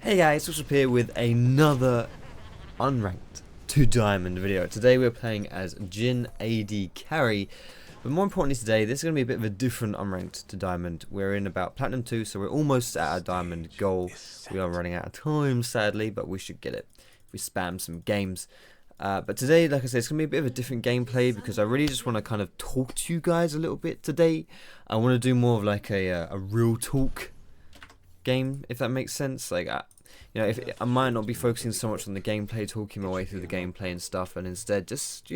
Hey guys, Foxdrop here with another Unranked 2 Diamond video. Today we're playing as Jhin AD Carry, but more importantly today, this is going to be a bit of a different Unranked to Diamond. We're in about Platinum 2, so we're almost at our Diamond goal. We are running out of time, sadly, but we should get it if we spam some games. But today, like I said, it's going to be a bit of a different gameplay because I really just want to kind of talk to you guys a little bit today. I want to do more of like a real talk game, if that makes sense. Like, if I might not be focusing so much on the gameplay, talking my way through the gameplay and stuff, and instead just I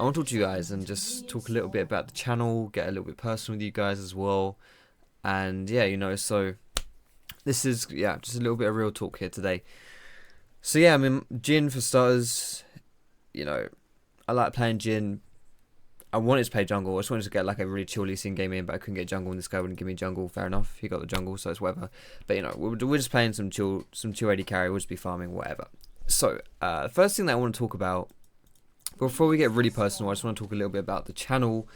want to talk to you guys and just talk a little bit about the channel, get a little bit personal with you guys as well, and yeah, so this is just a little bit of real talk here today. So yeah, I mean, Jhin for starters, I like playing Jhin. I wanted to play jungle. I just wanted to get like a really chill scene game in, but I couldn't get jungle, and this guy wouldn't give me jungle. Fair enough, he got the jungle, so it's whatever. But we're just playing some chill AD carry. We'll just be farming, whatever. So first thing that I want to talk about before we get really personal, I just want to talk a little bit about the channel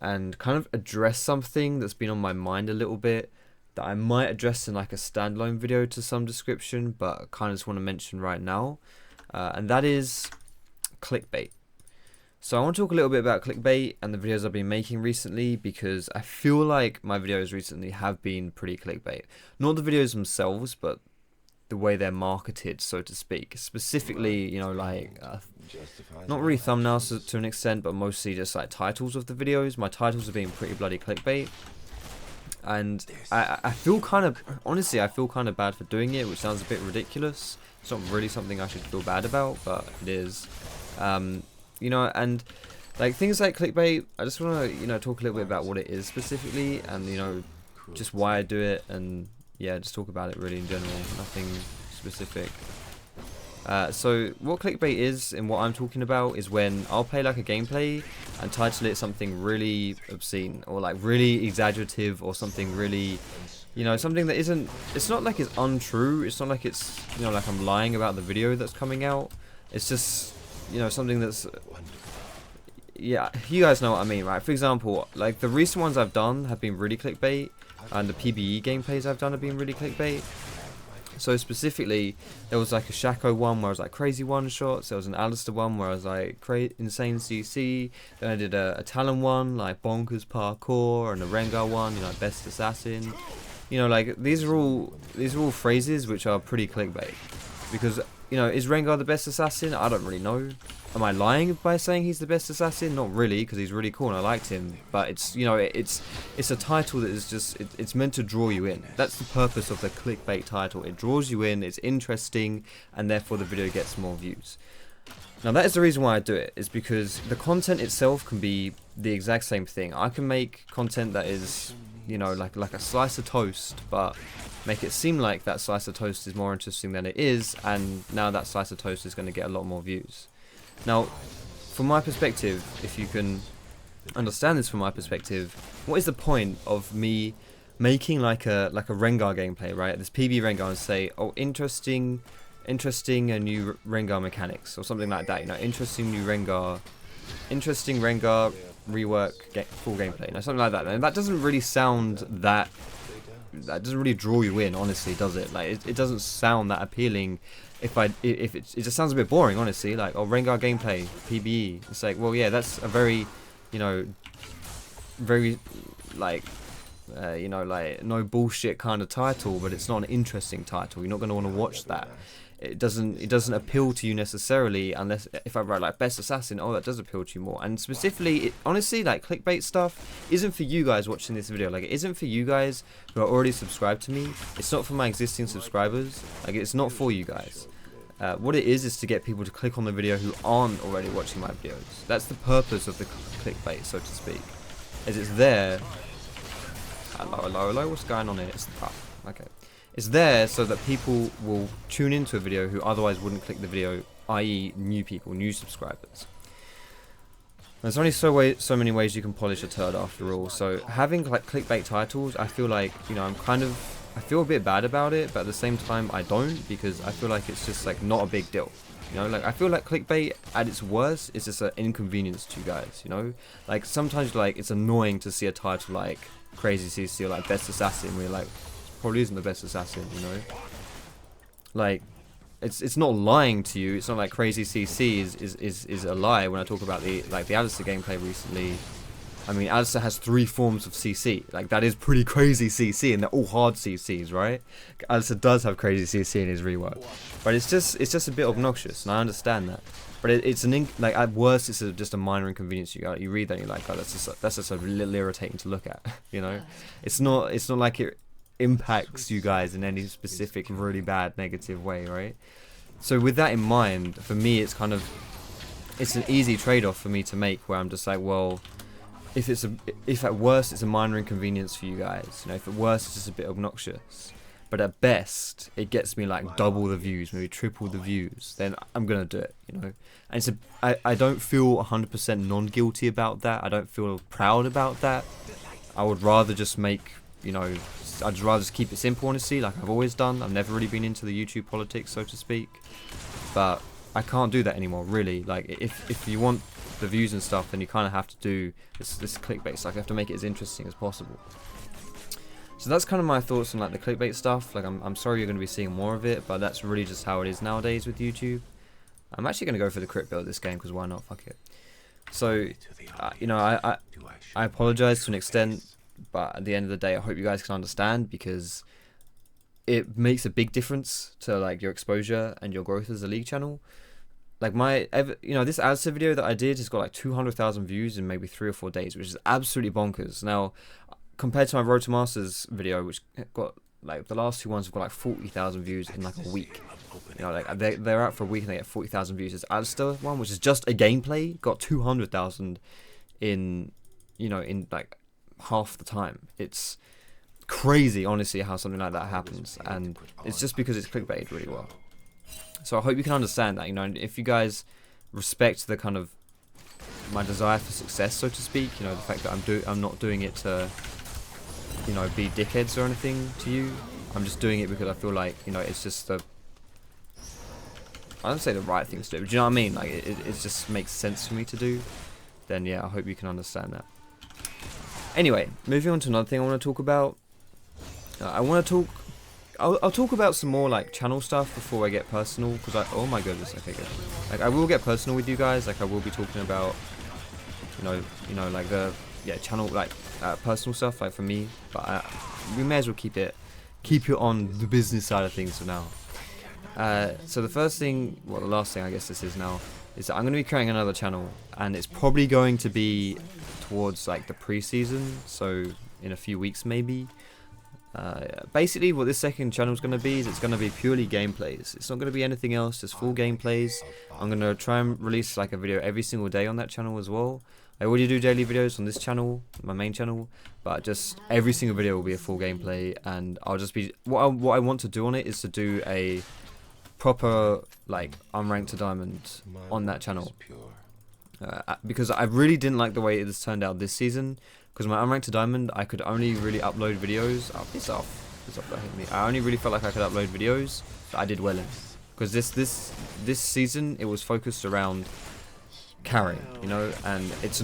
and kind of address something that's been on my mind a little bit that I might address in like a standalone video to some description, but I kind of just want to mention right now, and that is clickbait. So I want to talk a little bit about clickbait and the videos I've been making recently, because I feel like my videos recently have been pretty clickbait. Not the videos themselves, but the way they're marketed, so to speak. Specifically, not really thumbnails to an extent, but mostly just like titles of the videos. My titles are being pretty bloody clickbait. And I feel kind of, honestly, I feel kind of bad for doing it, which sounds a bit ridiculous. It's not really something I should feel bad about, but it is. And like things like clickbait, I just want to talk a little bit about what it is specifically, and just why I do it, and just talk about it really in general, nothing specific. So what clickbait is and what I'm talking about is when I'll play like a gameplay and title it something really obscene or like really exaggerative, or something really something that isn't, it's not like it's untrue, it's not like it's like I'm lying about the video that's coming out. It's just something that's, you guys know what I mean, right? For example, like the recent ones I've done have been really clickbait, and the PBE gameplays I've done have been really clickbait. So specifically, there was like a Shaco one where I was like crazy one shots, there was an Alistair one where I was like insane CC, then I did a Talon one, like bonkers parkour, and a Rengar one, like best assassin. Like these are all phrases which are pretty clickbait, because is Rengar the best assassin? I don't really know. Am I lying by saying he's the best assassin? Not really, because he's really cool and I liked him. But it's it's a title that is just it's meant to draw you in. That's the purpose of the clickbait title. It draws you in. It's interesting, and therefore the video gets more views. Now that is the reason why I do it. Is because the content itself can be the exact same thing. I can make content that is like a slice of toast, but make it seem like that slice of toast is more interesting than it is, and now that slice of toast is going to get a lot more views. Now, from my perspective, if you can understand this from my perspective, what is the point of me making like a Rengar gameplay, right? This PB Rengar, and say, oh, interesting new Rengar mechanics, or something like that, interesting Rengar rework full gameplay, something like that. And that doesn't really sound that doesn't really draw you in, honestly, does it? Like it doesn't sound that appealing. If it just sounds a bit boring, honestly. Like, oh, Rengar gameplay PBE. It's like, well, yeah, that's a very very like no bullshit kind of title, but it's not an interesting title. You're not going to want to watch that. It doesn't appeal to you necessarily, unless if I write like best assassin, oh, that does appeal to you more. And specifically, honestly, like clickbait stuff isn't for you guys watching this video. Like, it isn't for you guys who are already subscribed to me. It's not for my existing subscribers. Like, it's not for you guys. What it is to get people to click on the video who aren't already watching my videos. That's the purpose of the clickbait, so to speak. As it's there. Hello, what's going on here? Okay. It's there so that people will tune into a video who otherwise wouldn't click the video, i.e. new people, new subscribers. There's only so many ways you can polish a turd after all, so having like clickbait titles, I feel like, I feel a bit bad about it, but at the same time I don't, because I feel like it's just like not a big deal. Like I feel like clickbait at its worst is just an inconvenience to you guys, Like sometimes like it's annoying to see a title like Crazy CC or like Best Assassin, where you're like, probably isn't the best assassin, like it's not lying to you. It's not like crazy CC is a lie. When I talk about the Alistair gameplay recently, I mean, Alistair has 3 forms of CC. Like, that is pretty crazy CC, and they're all hard CCs, right? Alistair does have crazy CC in his rework, but it's just a bit obnoxious, and I understand that. But it's like, at worst, it's just a minor inconvenience. You read that, and you're like, oh, that's just a little irritating to look at, you know? It's not like it impacts you guys in any specific really bad negative way, right? So with that in mind, for me, it's an easy trade-off for me to make, where I'm just like, well, if at worst it's a minor inconvenience for you guys, you know, if at worst it's just a bit obnoxious, but at best it gets me like double the views, maybe triple the views, then I'm gonna do it, you know. And I don't feel 100% non-guilty about that. I don't feel proud about that. I would rather just make, you know, I'd rather just keep it simple, honestly, like I've always done. I've never really been into the YouTube politics, so to speak, but I can't do that anymore, really. Like, if you want the views and stuff, then you kind of have to do this clickbait stuff. You have to make it as interesting as possible. So that's kind of my thoughts on like the clickbait stuff. Like, I'm sorry you're going to be seeing more of it, but that's really just how it is nowadays with YouTube. I'm actually going to go for the crit build this game, because why not? Fuck it. So, you know, I apologize to an extent, but at the end of the day, I hope you guys can understand, because it makes a big difference to like your exposure and your growth as a League channel. Like, you know, this Alistair video that I did has got like 200,000 views in maybe 3 or 4 days, which is absolutely bonkers. Now, compared to my Road to Masters video, which got like, the last 2 ones have got like 40,000 views in like a week. You know, like they're out for a week and they get 40,000 views. This Alistair one, which is just a gameplay, got 200,000 in, you know, in like half the time. It's crazy, honestly, how something like that happens, and it's just because it's clickbaited really well. So I hope you can understand that, you know, and if you guys respect the kind of my desire for success, so to speak, you know, the fact that I'm not doing it to, you know, be dickheads or anything to you. I'm just doing it because I feel like, you know, it's just I don't say the right thing to do, but do you know what I mean? Like, it just makes sense for me to do. Then yeah, I hope you can understand that. Anyway, moving on to another thing I want to talk about. I'll talk about some more like channel stuff before I get personal, because oh my goodness, okay, good. Like, I will get personal with you guys. Like, I will be talking about, you know, like the channel, like personal stuff, like for me. But we may as well keep it on the business side of things for now. So the first thing, well, the last thing I guess this is now, is that I'm going to be creating another channel, and it's probably going to be towards like the pre-season, so in a few weeks maybe. Basically what this second channel is going to be is it's going to be purely gameplays. It's not going to be anything else, just full gameplays. I'm going to try and release like a video every single day on that channel as well. I already do daily videos on this channel, my main channel, but just every single video will be a full gameplay, and I'll just be, what I want to do on it is to do a proper like Unranked to Diamond on that channel. Because I really didn't like the way it has turned out this season. Because my Unranked to Diamond, I could only really upload videos. Oh, piss off. Piss off, that hit me. I only really felt like I could upload videos that I did well in. Because this season, it was focused around carrying, you know, and it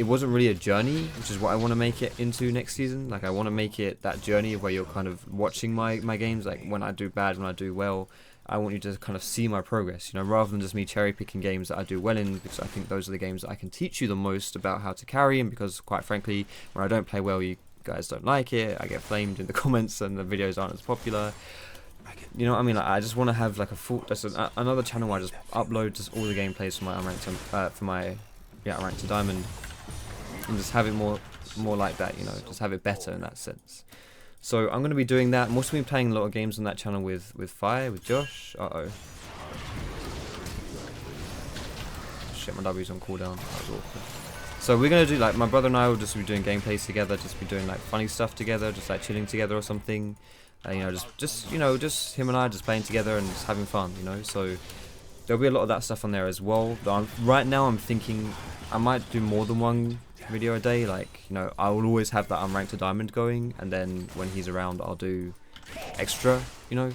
wasn't really a journey, which is what I want to make it into next season. Like, I want to make it that journey where you're kind of watching my games, like when I do bad, when I do well. I want you to kind of see my progress, you know, rather than just me cherry picking games that I do well in, because I think those are the games that I can teach you the most about how to carry, and because quite frankly, when I don't play well, you guys don't like it, I get flamed in the comments and the videos aren't as popular. You know what I mean? Like, I just want to have like a full, another channel where I just upload just all the gameplays for my Unranked to Diamond, and just have it more like that, you know, just have it better in that sense. So I'm going to be doing that. I'm also going to be playing a lot of games on that channel with Fire, with Josh. Shit, my W's on cooldown. That was awkward. So we're going to do, like, my brother and I will just be doing gameplays together, just be doing like funny stuff together, just like chilling together or something. You know, just him and I just playing together and just having fun, you know. So there'll be a lot of that stuff on there as well. But right now I'm thinking I might do more than one video a day. Like, you know, I will always have that Unranked to Diamond going, and then when he's around I'll do extra, you know.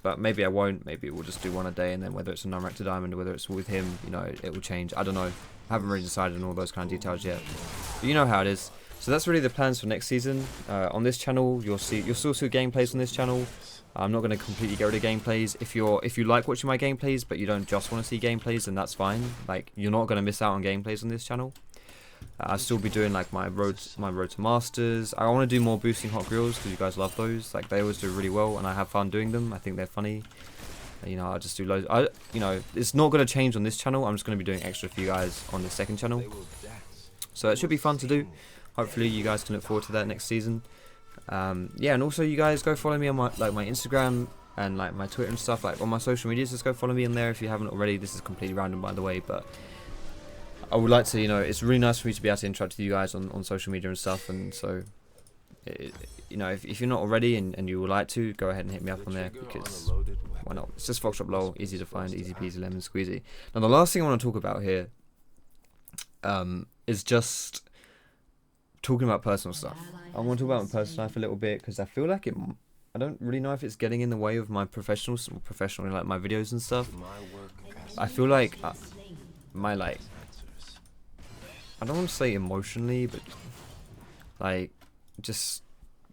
But maybe I won't, maybe we'll just do one a day, and then whether it's an Unranked to Diamond or whether it's with him, you know, it will change. I don't know, I haven't really decided on all those kind of details yet, but you know how it is. So that's really the plans for next season. On this channel you'll still see gameplays on this channel. I'm not going to completely get rid of gameplays. If you like watching my gameplays but you don't just want to see gameplays, then that's fine. Like, you're not going to miss out on gameplays on this channel. I'll still be doing like my road to masters. I want to do more boosting hot grills because you guys love those. Like, they always do really well and I have fun doing them. I think they're funny. You know, I'll just do loads. You know, it's not going to change on this channel. I'm just going to be doing extra for you guys on the second channel. So it should be fun to do. Hopefully you guys can look forward to that next season. Yeah, and also you guys go follow me on my Instagram and like my Twitter and stuff, like on my social medias. Just go follow me on there if you haven't already. This is completely random, by the way, but I would like to, you know, it's really nice for me to be able to interact with you guys on social media and stuff. And so, you know, if you're not already and you would like to, go ahead and hit me up on there, because why not? It's just Foxdrop lol, easy to find, easy peasy lemon squeezy. Now the last thing I want to talk about here is just talking about personal stuff. I want to talk about my personal life a little bit because I feel like I don't really know if it's getting in the way of my professional like my videos and stuff. I feel like I don't want to say emotionally, but like just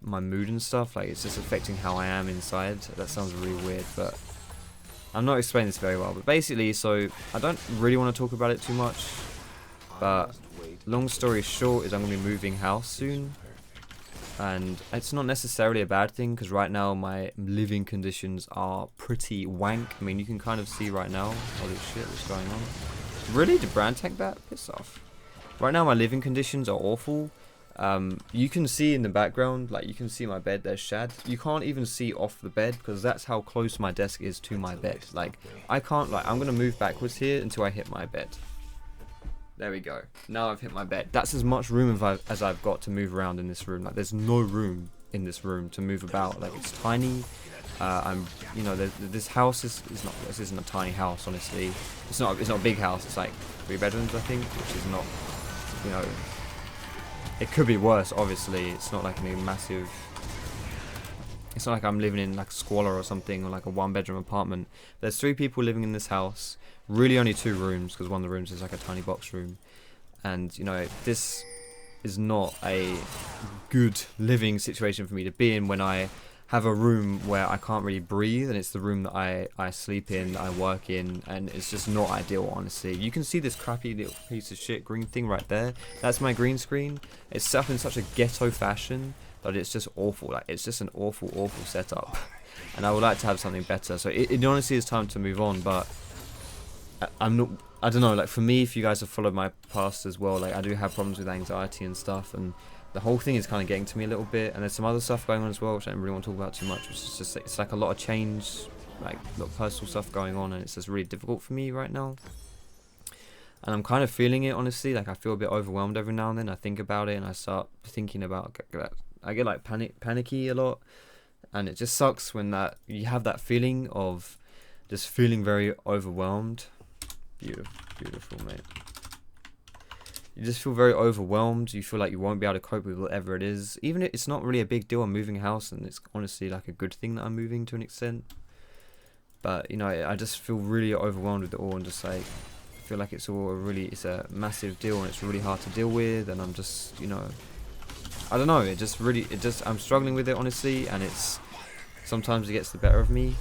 my mood and stuff, like it's just affecting how I am inside. That sounds really weird, but I'm not explaining this very well. But basically, so I don't really want to talk about it too much, but long story short is I'm going to be moving house soon. And it's not necessarily a bad thing, because right now my living conditions are pretty wank. I mean, you can kind of see right now. Holy shit, what's going on? Really? Did Brand tank that? Piss off. Right now my living conditions are awful. You can see in the background, like you can see my bed, there's Shad. You can't even see off the bed because that's how close my desk is to my bed. Like, I can't, like, I'm going to move backwards here until I hit my bed. There we go. Now I've hit my bed. That's as much room as I've got to move around in this room. Like, there's no room in this room to move about. Like, it's tiny. You know, this house is not. This isn't a tiny house, honestly. It's not a big house. It's like 3 bedrooms, I think, which is not. You know, it could be worse. Obviously, it's not like a massive. It's not like I'm living in like squalor or something, or like a 1-bedroom apartment. There's 3 people living in this house. Really only 2 rooms, because one of the rooms is like a tiny box room. And, you know, this is not a good living situation for me to be in when I have a room where I can't really breathe, and it's the room that I sleep in, I work in, and it's just not ideal, honestly. You can see this crappy little piece of shit green thing right there. That's my green screen. It's set up in such a ghetto fashion that it's just awful. Like, it's just an awful setup. And I would like to have something better. So it honestly is time to move on, but I don't know, like for me, if you guys have followed my past as well, like I do have problems with anxiety and stuff, and the whole thing is kind of getting to me a little bit, and there's some other stuff going on as well which I don't really want to talk about too much, which is just, it's like a lot of change, like a lot of personal stuff going on, and it's just really difficult for me right now. And I'm kind of feeling it, honestly. Like, I feel a bit overwhelmed every now and then. I think about it and I start thinking about that. I get like panicky a lot, and it just sucks when that you have that feeling of just feeling very overwhelmed. Beautiful, mate. You just feel very overwhelmed. You feel like you won't be able to cope with whatever it is. Even if it's not really a big deal, I'm moving house, and it's honestly like a good thing that I'm moving to an extent. But, you know, I just feel really overwhelmed with it all, and just like, I feel like it's a massive deal, and it's really hard to deal with, and I'm just, you know, I don't know, I'm struggling with it, honestly, and sometimes it gets the better of me.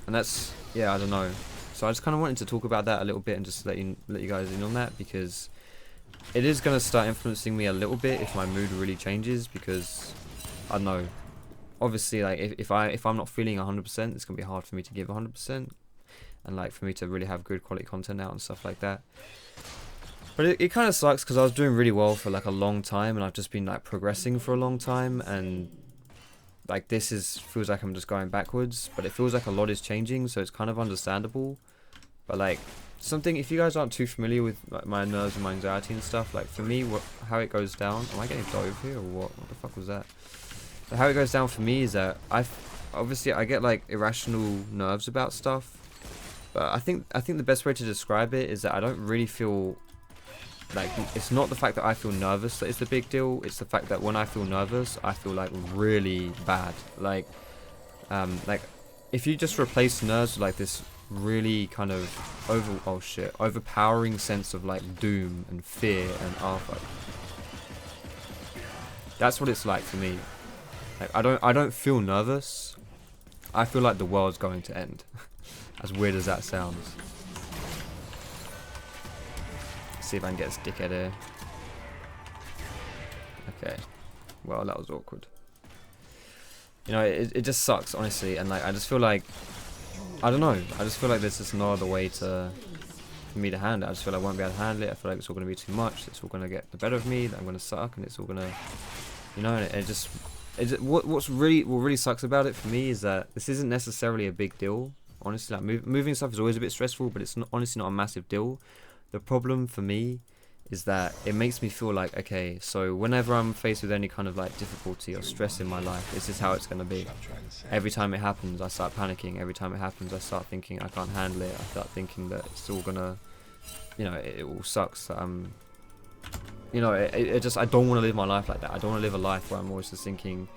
And that's, yeah, I don't know. So I just kind of wanted to talk about that a little bit and just let you guys in on that, because it is going to start influencing me a little bit if my mood really changes, because I don't know, obviously, like if I'm not feeling 100%, it's going to be hard for me to give 100%, and like for me to really have good quality content out and stuff like that. But it kind of sucks, because I was doing really well for like a long time, and I've just been like progressing for a long time, and like feels like I'm just going backwards, but it feels like a lot is changing, so it's kind of understandable. But like if you guys aren't too familiar with like my nerves and my anxiety and stuff, like for me, how it goes down, am I getting dove here or what the fuck was that? But how it goes down for me is that I get like irrational nerves about stuff, but I think the best way to describe it is that I don't really feel like, it's not the fact that I feel nervous that is the big deal. It's the fact that when I feel nervous, I feel like really bad. Like if you just replace nerves with like this really kind of overpowering sense of like doom and fear and fuck. That's what it's like for me. Like I don't feel nervous. I feel like the world's going to end. As weird as that sounds. Let's see if I can get this dickhead here. Okay. Well, that was awkward. You know, it just sucks, honestly, and like I just feel like, I don't know, I just feel like there's just no other way for me to handle it. I just feel like I won't be able to handle it. I feel like it's all going to be too much. It's all going to get the better of me. That I'm going to suck, and it's all going to, you know, and what really sucks about it for me is that this isn't necessarily a big deal. Honestly, like moving stuff is always a bit stressful, but it's honestly not a massive deal. The problem for me is that it makes me feel like, okay, so whenever I'm faced with any kind of like difficulty or stress in my life, this is how it's going to be. Every time it happens, I start panicking. Every time it happens, I start thinking I can't handle it. I start thinking that it's all going to, you know, it all sucks. You know, it just, I don't want to live my life like that. I don't want to live a life where I'm always just thinking,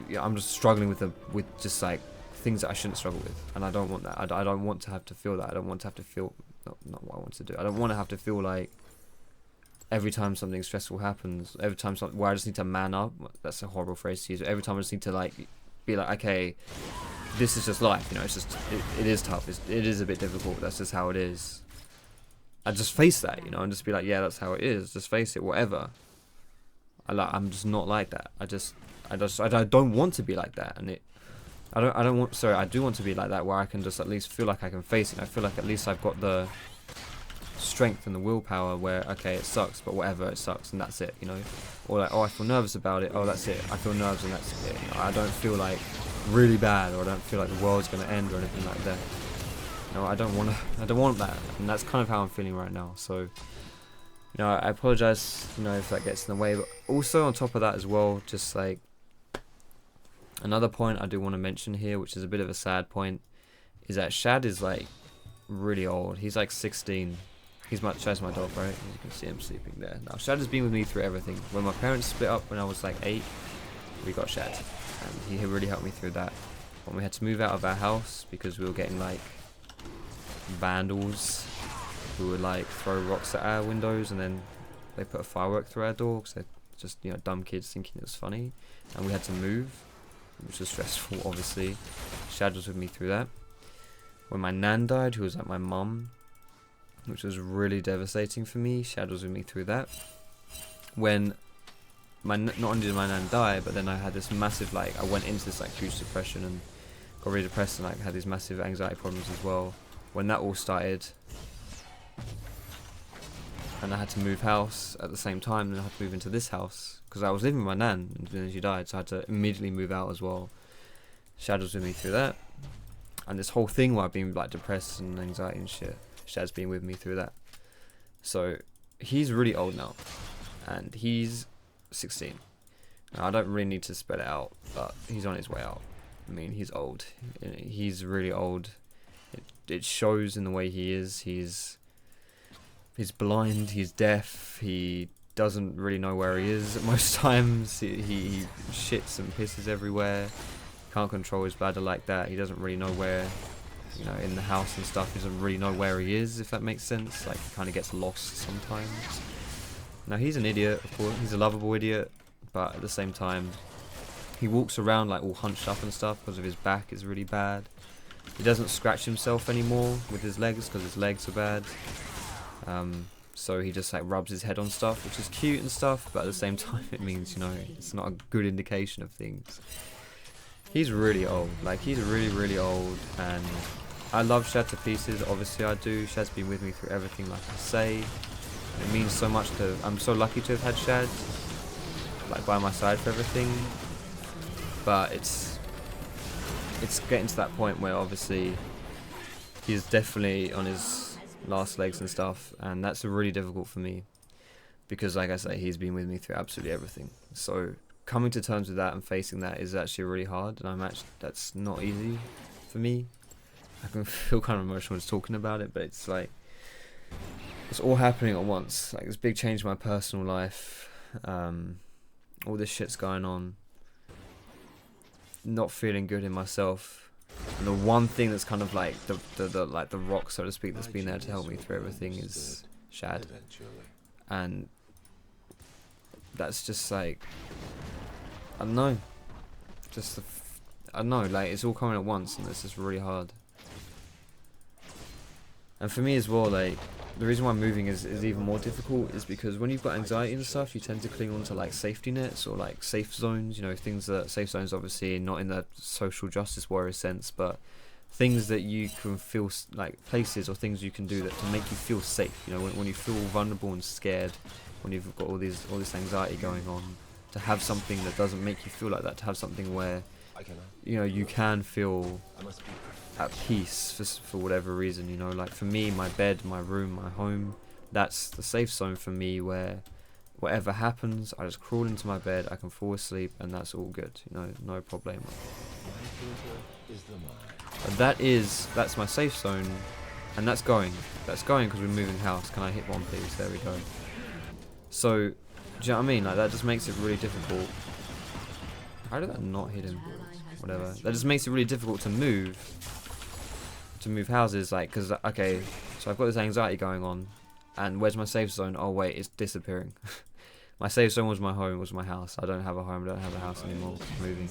yeah, I'm just struggling with just like things that I shouldn't struggle with, and I don't want that. I don't want to have to feel that. I don't want to have to feel, not what I want to do. I don't want to have to feel like every time something stressful happens, every time something where I just need to man up. That's a horrible phrase to use. Every time I just need to like be like, okay, this is just life. You know, it's just it is tough. It is a bit difficult. That's just how it is. I just face that, you know, and just be like, yeah, that's how it is. Just face it, whatever. I'm just not like that. I don't want to be like that, and I do want to be like that, where I can just at least feel like I can face it. I feel like at least I've got the strength and the willpower where, okay, it sucks, but whatever, it sucks, and that's it, you know. Or like, oh, I feel nervous about it. Oh, that's it. I feel nerves, and that's it. You know, I don't feel like really bad, or I don't feel like the world's gonna end or anything like that. You know, I don't want that, and that's kind of how I'm feeling right now. So, you know, I apologize, you know, if that gets in the way. But also on top of that as well, just like another point I do want to mention here, which is a bit of a sad point, is that Shad is like really old. He's like 16. Shad's my dog, right? You can see him sleeping there. Now, Shad has been with me through everything. When my parents split up when I was like 8, we got Shad, and he really helped me through that. When we had to move out of our house because we were getting like vandals who would like throw rocks at our windows, and then they put a firework through our door because they're just, you know, dumb kids thinking it was funny, and we had to move, which was stressful, obviously. Shad was with me through that. When my nan died, who was like my mum, which was really devastating for me, Shad was with me through that. When not only did my nan die, but then I had this massive, like, I went into this like huge depression and got really depressed, and like had these massive anxiety problems as well. When that all started, and I had to move house at the same time, and I had to move into this house because I was living with my nan, and then she died, so I had to immediately move out as well. Shad was with me through that, and this whole thing where I've been like depressed and anxiety and shit, Shad's been with me through that. So he's really old now, and he's 16. Now, I don't really need to spread it out, but he's on his way out. I mean, he's old. He's really old. It shows in the way he is. He's blind. He's deaf. He doesn't really know where he is at most times. He shits and pisses everywhere. Can't control his bladder like that. He doesn't really know where, you know, in the house and stuff. He doesn't really know where he is, if that makes sense. Like, he kind of gets lost sometimes. Now, he's an idiot, of course. He's a lovable idiot, but at the same time, he walks around like all hunched up and stuff because of his back is really bad. He doesn't scratch himself anymore with his legs because his legs are bad. So he just like rubs his head on stuff, which is cute and stuff, but at the same time it means, you know, it's not a good indication of things. He's really old. Like, he's really, really old, and I love Shad to pieces. Obviously I do. Shad's been with me through everything, like I say. It means so much to, I'm so lucky to have had Shad like by my side for everything. But it's getting to that point where obviously he's definitely on his last legs and stuff, and that's really difficult for me because, like I say, he's been with me through absolutely everything. So coming to terms with that and facing that is actually really hard, and that's not easy for me. I can feel kind of emotional just talking about it, but it's like it's all happening at once. Like, this big change in my personal life, all this shit's going on, not feeling good in myself, and the one thing that's kind of like the rock, so to speak, that's been there to help me through everything is Shad. And that's just like, I don't know, just I don't know, like it's all coming at once, and it's just really hard. And for me as well, like the reason why moving is even more difficult is because when you've got anxiety and stuff, you tend to cling on to like safety nets or like safe zones, you know, things that safe zones obviously not in the social justice warrior sense, but things that you can feel like places or things you can do that to make you feel safe, you know, when you feel vulnerable and scared, when you've got all this anxiety going on, to have something that doesn't make you feel like that, to have something where, you know, you can feel at peace for whatever reason, you know. Like for me, my bed, my room, my home, that's the safe zone for me, where whatever happens, I just crawl into my bed, I can fall asleep, and that's all good, you know, no problem. But that's my safe zone, and that's going because we're moving house. Can I hit one please? There we go. So, do you know what I mean? Like that just makes it really difficult. How did that not hit him? Whatever. That just makes it really difficult to move houses, like, because okay, so I've got this anxiety going on, and where's my safe zone? Oh wait, it's disappearing. My safe zone was my home, was my house. I don't have a home, I don't have a house anymore. I'm moving.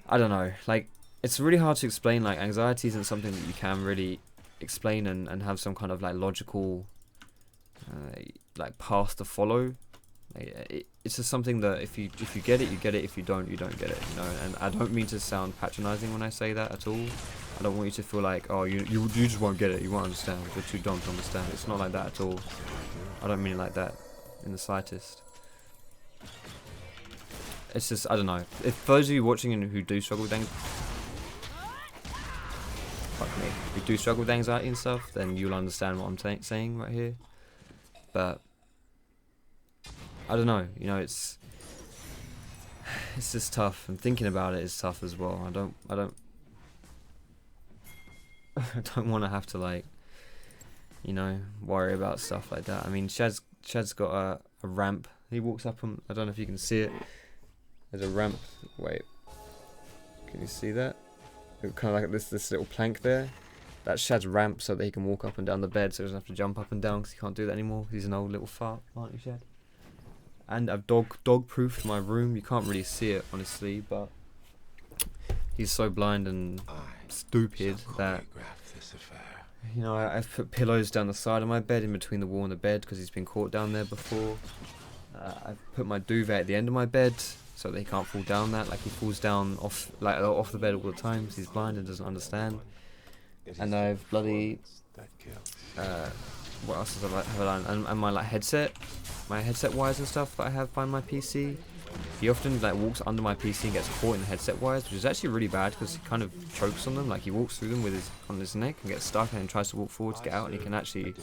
I don't know, like it's really hard to explain. Like anxiety isn't something that you can really explain and have some kind of like logical like path to follow. Like, it's just something that if you get it, you get it. If you don't get it, you know. And I don't mean to sound patronizing when I say that at all. I don't want you to feel like, oh, you just won't get it, you won't understand, you're too dumb to understand. It's not like that at all. I don't mean it like that in the slightest. It's just, I don't know. If those of you watching and who do struggle with anxiety and stuff, then you'll understand what I'm saying right here. But I don't know, you know, it's just tough, and thinking about it is tough as well. I don't I don't want to have to, like, you know, worry about stuff like that. I mean, Shad's got a ramp. He walks up on, I don't know if you can see it. There's a ramp. Wait, can you see that? Kind of like this little plank there. That's Shad's ramp so that he can walk up and down the bed, so he doesn't have to jump up and down because he can't do that anymore. He's an old little fart, aren't you, Shad? And I've dog-proofed my room. You can't really see it, honestly, but he's so blind and stupid that, you know, I've put pillows down the side of my bed, in between the wall and the bed, because he's been caught down there before. I've put my duvet at the end of my bed so that he can't fall down that. Like, he falls down off the bed all the time because he's blind and doesn't understand. And I've bloody what else have I done? And my like headset wires and stuff that I have by my PC. He often like walks under my PC and gets caught in the headset wires, which is actually really bad because he kind of chokes on them. Like he walks through them with on his neck and gets stuck, and then tries to walk forward to get out, and he can actually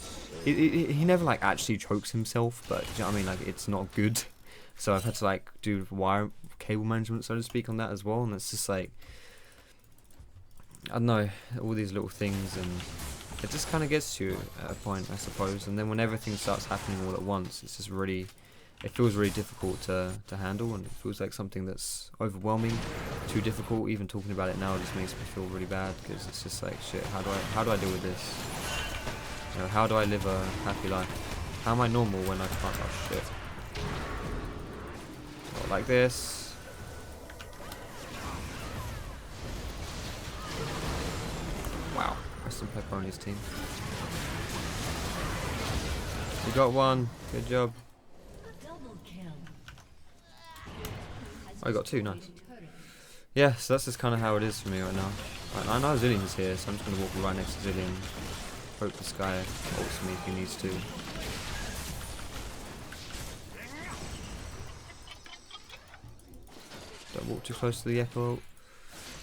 he never like actually chokes himself, but you know what I mean, like it's not good. So I've had to like do wire cable management, so to speak, on that as well, and it's just like, I don't know, all these little things, and it just kind of gets to you at a point, I suppose. And then when everything starts happening all at once, it's just really, it feels really difficult to handle, and it feels like something that's overwhelming, too difficult. Even talking about it now just makes me feel really bad, because it's just like, shit, how do I deal with this? You know, how do I live a happy life? How am I normal when I can't? Oh shit. Not like this. Wow. Some pepper on his team. You got one. Good job. Oh, I got two. Nice. Yeah, so that's just kind of how it is for me right now. I know Zillion's here, so I'm just going to walk right next to Zillion. Hope this guy ults me if he needs to. Don't walk too close to the echo.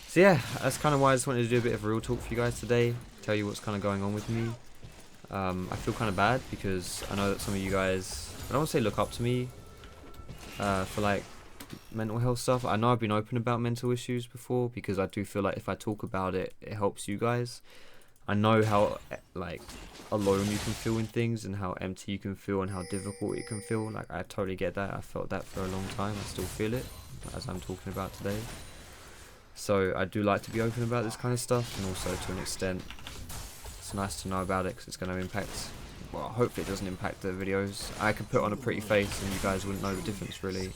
So yeah, that's kind of why I just wanted to do a bit of real talk for you guys today. Tell you what's kind of going on with me. I feel kind of bad because I know that some of you guys, I don't want to say look up to me for like mental health stuff. I know I've been open about mental issues before, because I do feel like if I talk about it, it helps you guys. I know how like alone you can feel in things, and how empty you can feel, and how difficult it can feel. Like, I totally get that. I felt that for a long time. I still feel it as I'm talking about today. So I do like to be open about this kind of stuff, and also to an extent it's nice to know about it, because it's going to impact, well, hopefully it doesn't impact the videos. I could put on a pretty face and you guys wouldn't know the difference really,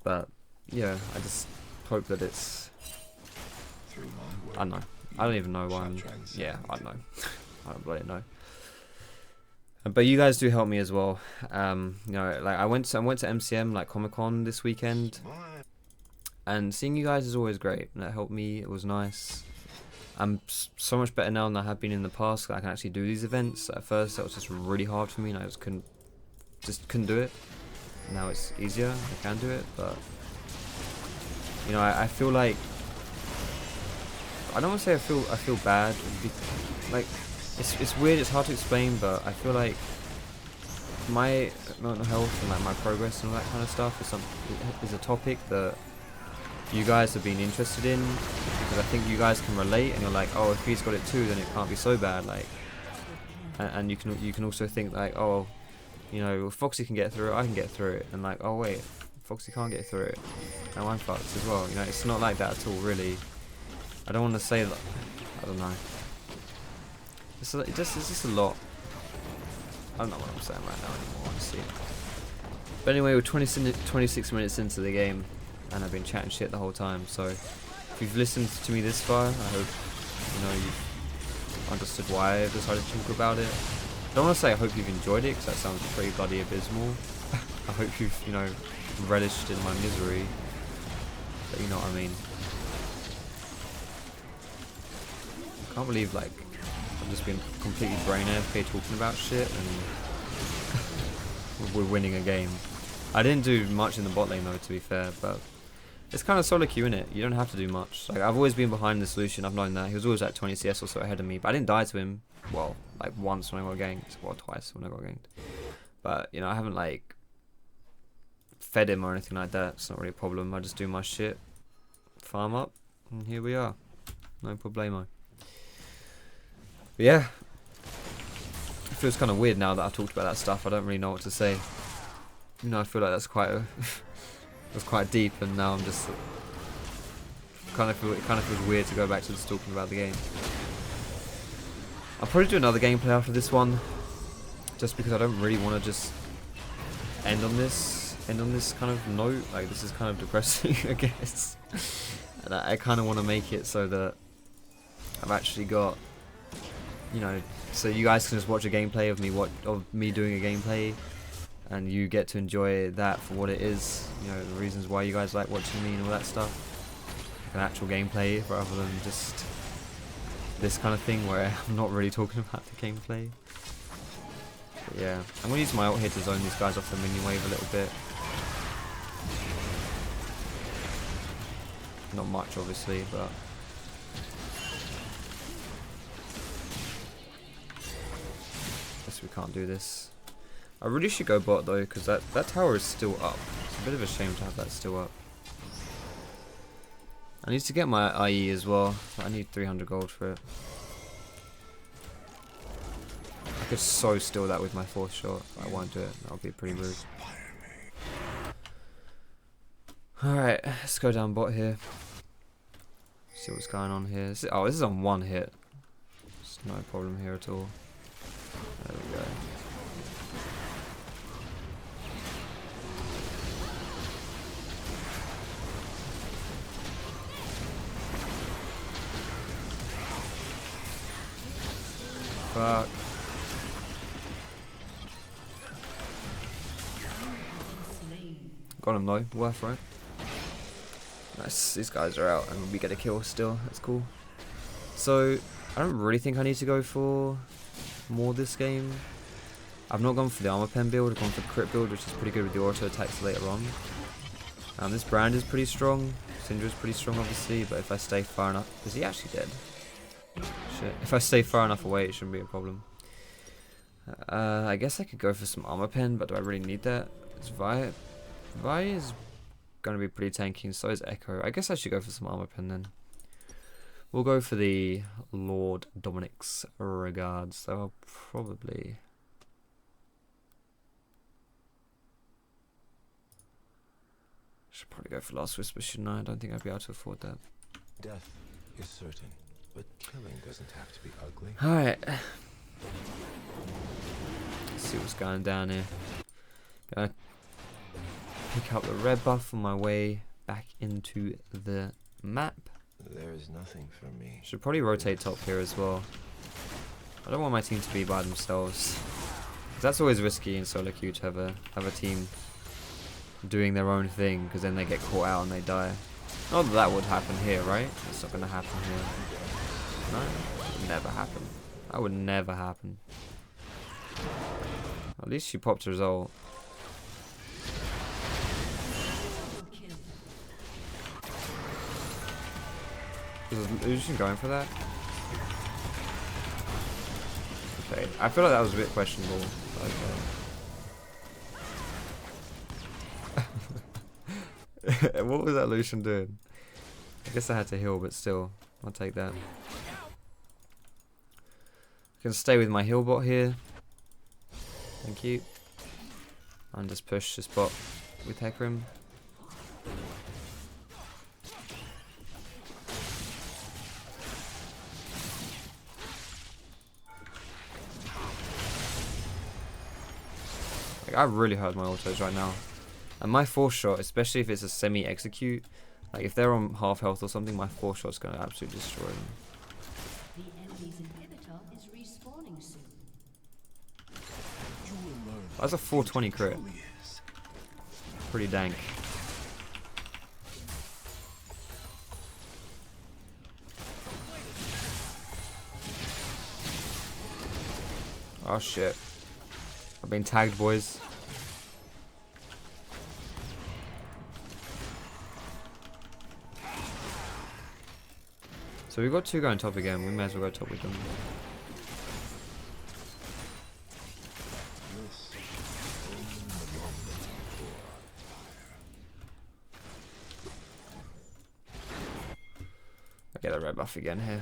but yeah, I just hope that it's I don't know. I don't even know why I'm... Yeah, I don't know. I don't bloody know. But you guys do help me as well. You know, like I went to MCM, like Comic-Con this weekend. And seeing you guys is always great. And that helped me. It was nice. I'm so much better now than I have been in the past. I can actually do these events. At first, that was just really hard for me, and I just couldn't do it. Now it's easier. I can do it, but you know, I feel like I don't want to say I feel bad. Like it's weird. It's hard to explain, but I feel like my mental health and like my progress and all that kind of stuff is a topic that you guys have been interested in, because I think you guys can relate, and you're like, oh, if he's got it too, then it can't be so bad. Like, and you can also think like, oh, you know, Foxy can get through it, I can get through it, and like, oh wait, Foxy can't get through it, now I'm fucked as well. You know, it's not like that at all, really. I don't want to say that. I don't know. It's just a lot. I don't know what I'm saying right now anymore, honestly. But anyway, we're 26 minutes into the game, and I've been chatting shit the whole time. So if you've listened to me this far, I hope you know you've understood why I decided to talk about it. I don't want to say I hope you've enjoyed it, because that sounds pretty bloody abysmal. I hope you've, you know, relished in my misery. But you know what I mean. I can't believe like I've just been completely brain AFK talking about shit, and we're winning a game. I didn't do much in the bot lane though, to be fair, but it's kind of solo queue, innit? You don't have to do much. Like, I've always been behind the solution, I've known that. He was always at 20 CS or so ahead of me, but I didn't die to him. Well, like once when I got ganked, well, twice when I got ganked. But, you know, I haven't like fed him or anything like that. It's not really a problem. I just do my shit, farm up, and here we are. No problemo. But yeah, it feels kind of weird now that I've talked about that stuff. I don't really know what to say. You know, I feel like that's quite a was quite deep, and now I'm just it kind of feels weird to go back to just talking about the game. I'll probably do another gameplay after this one, just because I don't really want to just end on this kind of note. Like, this is kind of depressing, I guess. And I kind of want to make it so that I've actually got, you know, so you guys can just watch a gameplay of me doing a gameplay, and you get to enjoy that for what it is, you know, the reasons why you guys like watching me and all that stuff. Like an actual gameplay rather than just this kind of thing where I'm not really talking about the gameplay. But yeah, I'm going to use my ult here to zone these guys off the minion wave a little bit. Not much, obviously, but guess we can't do this. I really should go bot though, because that tower is still up. It's a bit of a shame to have that still up. I need to get my IE as well. I need 300 gold for it. I could so steal that with my 4th shot. I won't do it. That'll be pretty rude. Alright, let's go down bot here. See what's going on here. This is on 1 hit. There's no problem here at all. There we go. Fuck. Got him though, worth right. Nice, these guys are out and we get a kill still, that's cool. So, I don't really think I need to go for more this game. I've not gone for the armor pen build, I've gone for the crit build, which is pretty good with the auto attacks later on. This brand is pretty strong, Syndra's pretty strong obviously, but if I stay far enough... Is he actually dead? Shit. If I stay far enough away, it shouldn't be a problem. I guess I could go for some armor pen, but do I really need that? It's Vi is going to be pretty tanky, and so is Echo. I guess I should go for some armor pen then. We'll go for the Lord Dominic's regards, so I'll probably... Should probably go for Last Whisper, shouldn't I? I don't think I'd be able to afford that. Death is certain. But killing doesn't have to be ugly. Alright. Let's see what's going down here. Gonna pick up the red buff on my way back into the map. There's is nothing for me. Should probably rotate top here as well. I don't want my team to be by themselves. That's always risky in solo queue to have a team doing their own thing, because then they get caught out and they die. Not that that would happen here, right? It's not going to happen here. No, it would never happen. That would never happen. At least she popped her result. Is Lucian going for that? Okay, I feel like that was a bit questionable. Okay. What was that Lucian doing? I guess I had to heal, but still, I'll take that. I can stay with my heal bot here. Thank you. And just push this bot with Hecarim. Like, I really hurt my autos right now. And my 4th shot, especially if it's a semi-execute, like if they're on half health or something, my 4th shot's going to absolutely destroy them. The enemy's inhibitor is respawning soon. That's a 420 crit. Pretty dank. Oh shit. I've been tagged, boys. So we've got 2 going top again. We may as well go top with them. I get a red buff again here.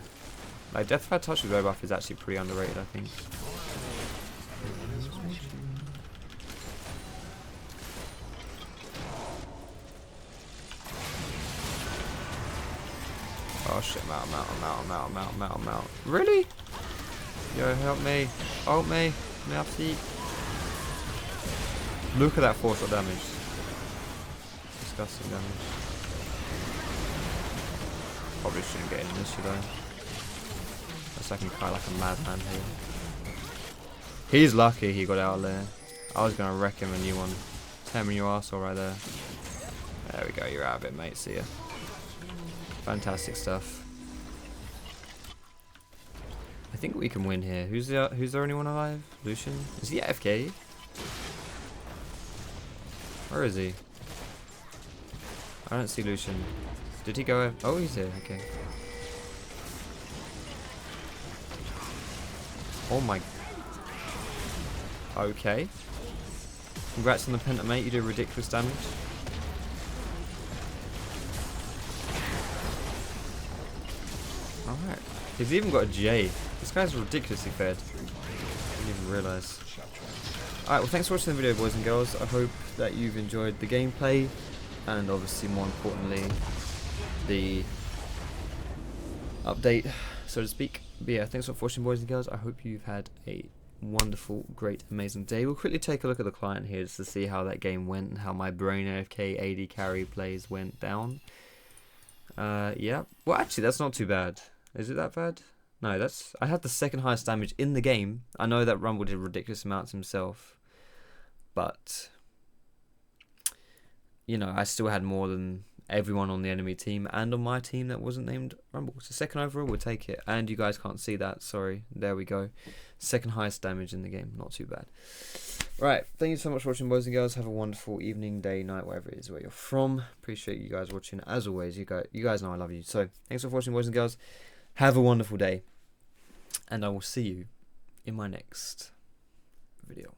Like, Deathfire Touch with red buff is actually pretty underrated, I think. Oh shit, I'm out. Really? Yo, help me. Help me. Merci. Look at that 4-shot damage. Disgusting damage. Probably shouldn't get in this, should I? Unless I can cry like a madman here. He's lucky he got out of there. I was gonna wreck him a new one. Tear me your arsehole right there. There we go, you're out of it, mate. See ya. Fantastic stuff. I think we can win here. Who's there anyone alive? Lucian? Is he AFK? Where is he? I don't see Lucian. Did he go? Oh, he's here. Okay. Oh my. Okay. Congrats on the penta, mate. You do ridiculous damage. Alright. He's even got a J. This guy's ridiculously fed. I didn't even realise. Alright, well thanks for watching the video, boys and girls. I hope that you've enjoyed the gameplay. And obviously, more importantly, the update, so to speak. But yeah, thanks for watching, boys and girls. I hope you've had a wonderful, great, amazing day. We'll quickly take a look at the client here just to see how that game went and how my brain AFK AD carry plays went down. Yeah. Well, actually, that's not too bad. Is it that bad? No, that's... I had the 2nd highest damage in the game. I know that Rumble did ridiculous amounts himself. But... you know, I still had more than everyone on the enemy team and on my team that wasn't named Rumble. So 2nd overall, we'll take it. And you guys can't see that. Sorry. There we go. 2nd highest damage in the game. Not too bad. Right. Thank you so much for watching, boys and girls. Have a wonderful evening, day, night, wherever it is where you're from. Appreciate you guys watching. As always, you guys know I love you. So thanks for watching, boys and girls. Have a wonderful day. And I will see you in my next video.